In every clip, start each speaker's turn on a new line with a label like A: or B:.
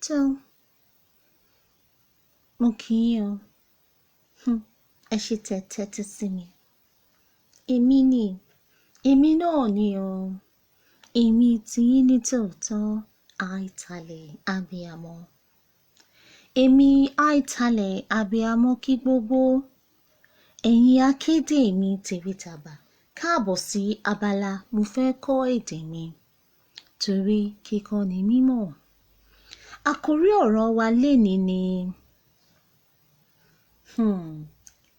A: So, mo kí yín o. Ẹ ṣé tẹ́ tẹ́tí sí mi. Èmi náà ni o. Èmi tí yín ní tòótọ́, Isale abiyamọ. Èmi Isale abiyamọ kí gbogbo ẹ̀yin akéde mi tèwítàgbà káàbọ̀ sí abala Mofeko Ede Mi. Torí kíkọ́ ni mímọ̀. Àkòrí ọ̀rọ̀ wa lénìí ni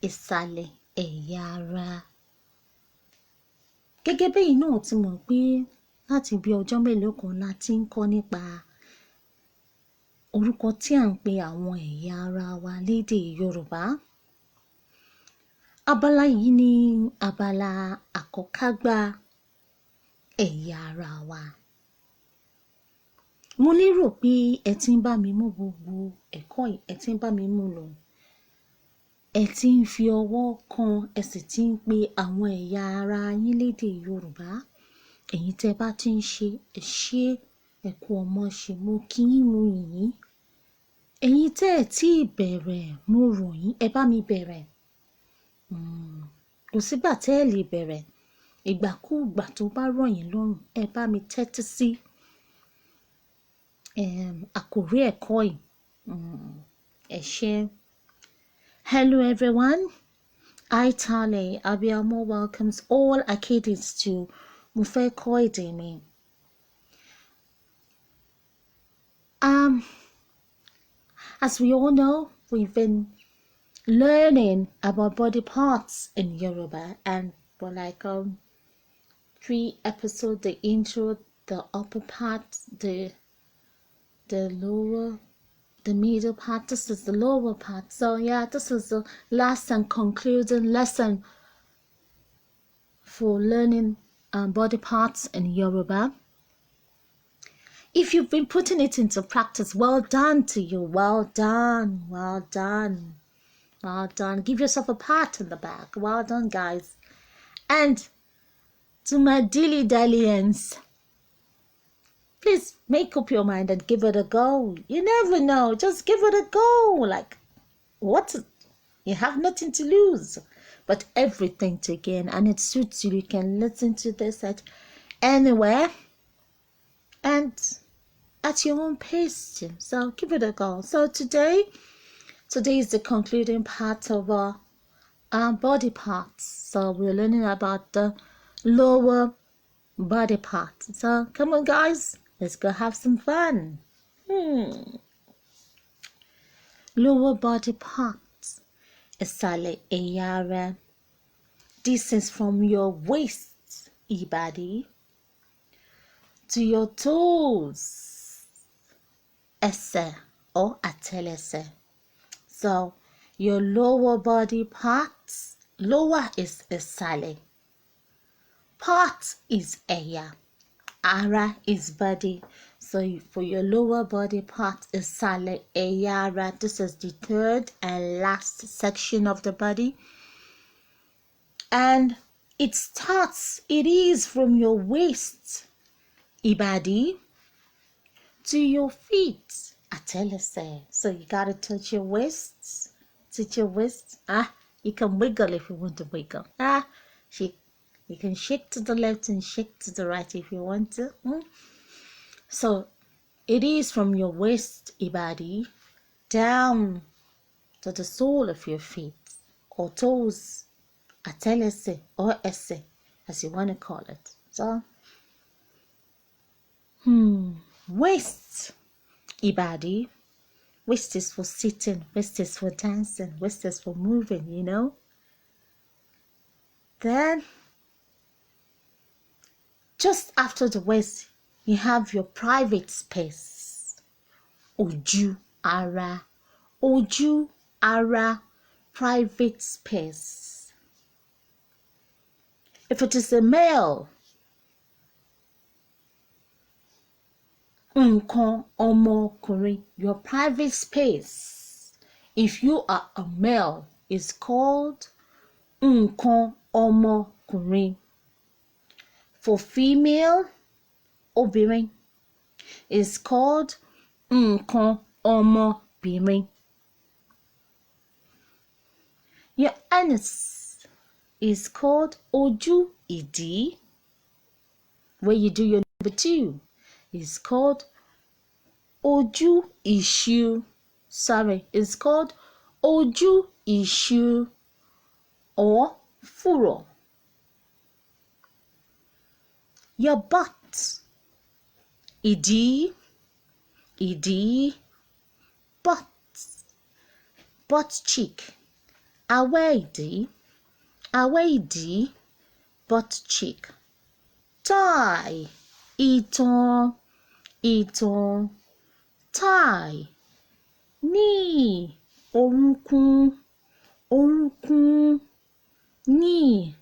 A: Isale Eya Ara. Gẹ́gẹ́ bẹ́ẹ̀ náà ti mọ̀ pé láti bí ọjọ́ mélòó kan la ti ń kọ́ nípa orúkọ tí à ń pe àwọn ẹ̀yà ara wa lédè Yorùbá. Abala yìí ni abala àkọ́kágbá ẹ̀yà ara wa. Mo lérò pé ẹ ti ń bá mi mú gbogbo ẹ̀kọ́ yìí, ẹ ti ń bá mi mú lọ. Ẹ ti ń fi ọwọ́ kan, ẹ sì ti ń pe àwọn ẹ̀yà ara yín lédè Yorùbá. Ẹ̀yin tẹ́ bá ti ń ṣe, ẹ ṣé, ẹ kú ọmọ ṣe, mo kí yín, mo yìn yín. Ẹ̀yin tẹ́ ẹ tí ì bẹ̀rẹ̀, mo rọ̀ yín, ẹ bá mi bẹ̀rẹ̀. Kò sígbà tẹ́ ẹ lè bẹ̀rẹ̀. Ìgbàkúùgbà tó bá rọ̀ yín lọ́rùn, ẹ bá mi tẹ́tí sí àkòrí ẹ̀kọ́ yìí. Ẹ ṣé. Hello everyone. Isale abiyamọ welcomes all Akedes to Mofeko Ede Mi. As we all know, we've been learning about body parts in Yoruba, and for like 3 episodes: the intro, the upper part, the lower, the middle part. This is the lower part. So yeah, this is the last and concluding lesson for learning body parts in Yoruba. If you've been putting it into practice, well done to you. Well done. Well done. Well done. Give yourself a pat on the back. Well done, guys. And to my dilly-dallians, please make up your mind and give it a go. You never know. Just give it a go. Like, what? You have nothing to lose, but everything to gain. And it suits you. You can listen to this at anywhere and at your own pace. So give it a go. So today is the concluding part of our body parts. So we're learning about the lower body parts. So come on, guys, let's go have some fun. Lower body parts. Isale Eya Ara. This is from your waist, Ibadi, to your toes, Ese or Atelese. So your lower body parts, lower is Isale, part is Eya, Ara is body. So for your lower body part, Isale Eya Ara. This is the third and last section of the body. And it is from your waist, Ibadi, to your feet, Atelese. So you gotta touch your waist, you can wiggle if you want to wiggle. Shake. You can shake to the left and shake to the right if you want to. So it is from your waist, Ibadi, down to the sole of your feet or toes, Atelese or Ese, as you want to call it. So waist, Ibadi. Waist is for sitting, waist is for dancing, waist is for moving, you know. Then just after the waist, you have your private space, Oju Ara. Oju Ara, private space. If it is a male, Nkan ọmọkùnrin, your private space, if you are a male, is called Nkan ọmọkùnrin. For female, obìnrin, is called nǹkan ọmọbìnrin. Your anus is called ojú ìdí. Where you do your number 2 is called ojú ìṣù. Sorry, it's called ojú ìṣù or furrow. Your butt, ìdí, butt cheek, awẹ́ ìdí, butt cheek. Thigh, ìtàn, thigh. Knee, orúnkún, knee.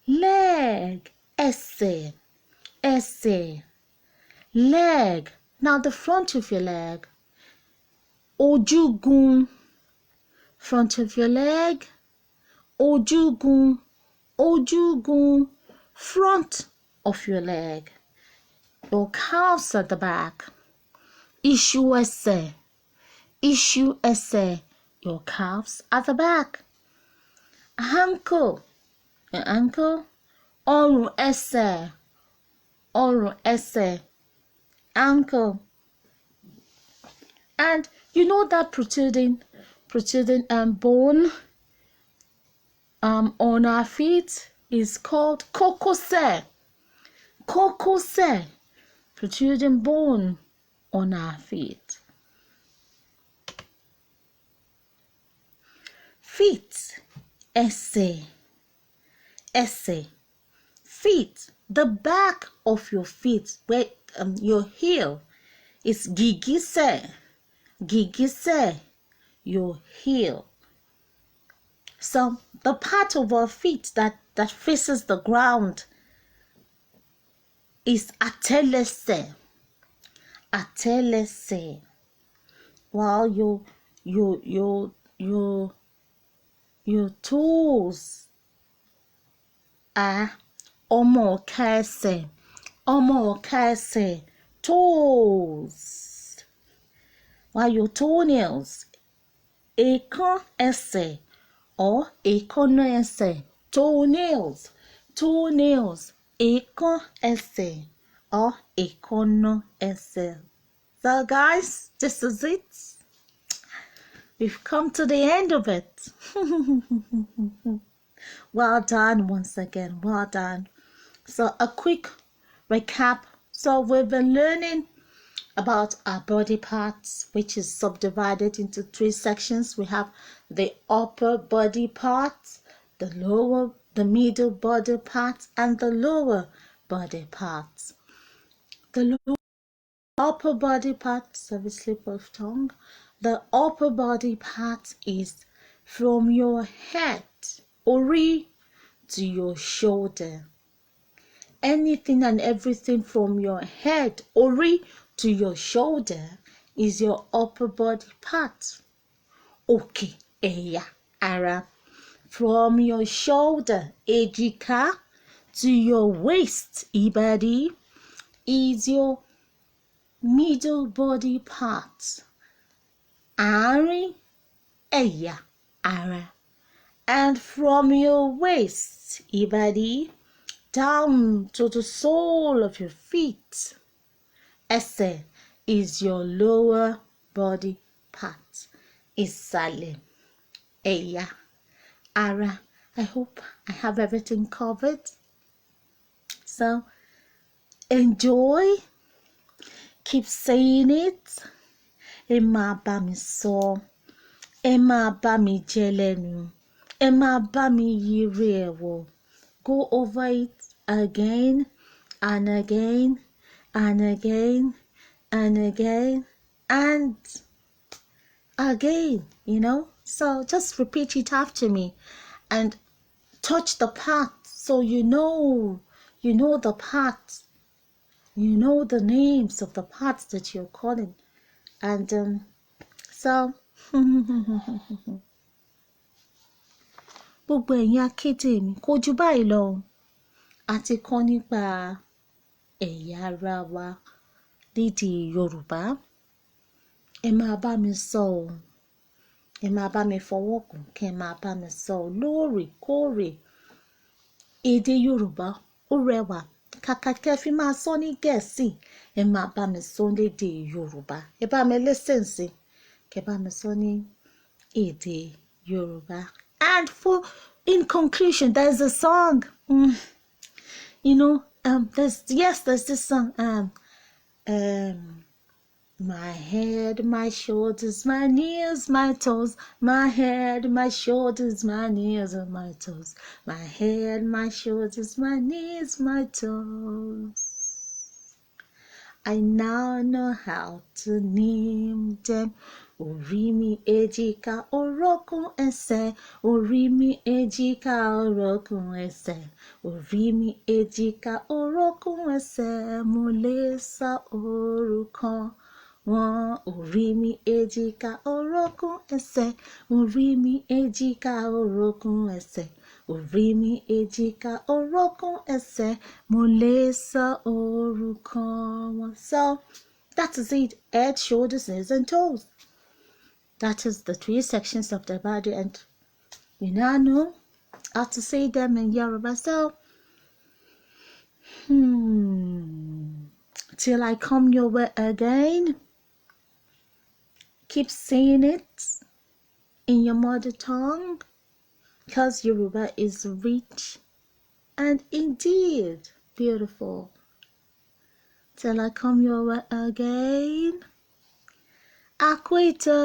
A: Leg, ẹsẹ̀, leg. Now the front of your leg, ojúgun. Front of your leg, ojúgun. Front of your leg. Your calves at the back, iṣu ẹsẹ̀. Your calves at the back. Ankle, your ankle. Ọrùn ẹsẹ̀, ankle. And you know that protruding bone on our feet is called kókósẹ̀. Protruding bone on our feet. Feet, ẹsẹ̀. Feet, the back of your feet, where your heel is gìgísẹ̀, your heel. So the part of our feet that faces the ground is àtẹ́lẹsẹ̀. While your toes are ọmọ ọ̀ka ẹsẹ̀, toes. While your toenails, èèkàn ẹsẹ̀ or èèkánná ẹsẹ̀, toenails, èèkàn ẹsẹ̀ or èèkánná ẹsẹ̀. So guys, this is it. We've come to the end of it. Well done once again. Well done. So a quick recap. So we've been learning about our body parts, which is subdivided into 3 sections. We have the upper body part, the lower, the middle body part, and the lower body parts. The upper body part, sorry, slip of tongue. The upper body part is from your head, orí, to your shoulder. Anything and everything from your head, orí, to your shoulder is your upper body part. Òkè Eya Ara. From your shoulder, èjìká, to your waist, ìbàdí, is your middle body part. Àárín Eya Ara. And from your waist, ìbàdí, down to the sole of your feet, ẹsẹ̀, is your lower body part. Isale Eya Ara. I hope I have everything covered. So enjoy. Keep saying it. Ẹ máa bá mi sọ. Ẹ máa bá mi jẹ lẹ́nu. Ẹ máa bá mi yiri ẹ̀ wò. Go over it again and again and again and again and again, So just repeat it after me and touch the part so you know the parts. You know the names of the parts that you're calling. And so gbogbo ẹ̀yin akéde mi kò jù báyìí lọ. A ti kọ́ nípa ẹ̀yà ara wa lédè Yorùbá. ẹ máa bá mi sọ o, ẹ máa bá mi fọwọ́ kàn, kẹ́ ẹ máa bá mi sọ o lóòrèkóòrè. Èdè Yorùbá ó rẹwà, kàkà kẹ́ fi máa sọ ní Gẹ̀ẹ́sì, ẹ máa bá mi sọ lédè Yorùbá. Ẹ bá mi listen sí, kẹ́ bá mi sọ ní èdè Yorùbá. And in conclusion, there's a song. There's this song. My head, my shoulders, my knees, my toes. My head, my shoulders, my knees, and my toes. My head, my shoulders, my knees, my toes. I now know how to name them. Orí mi, èjìká, orókún, ẹsẹ̀. Orí mi, èjìká, orókún, ẹsẹ̀. Orí mi, èjìká, orókún, ẹsẹ̀. Mo lè sọ orúkọ wọn. Orí mi, èjìká, orókún, ẹsẹ̀. Orí mi, èjìká, orókún, ẹsẹ̀. Orí mi, èjìká, orókún, ẹsẹ̀. Mo lè sọ orúkọ wọn. So that is it. Head, shoulders, knees, and toes. That is the 3 sections of the body, and you now know how to say them in Yoruba. So, till I come your way again, keep saying it in your mother tongue, because Yoruba is rich and indeed beautiful. Till I come your way again, Akito.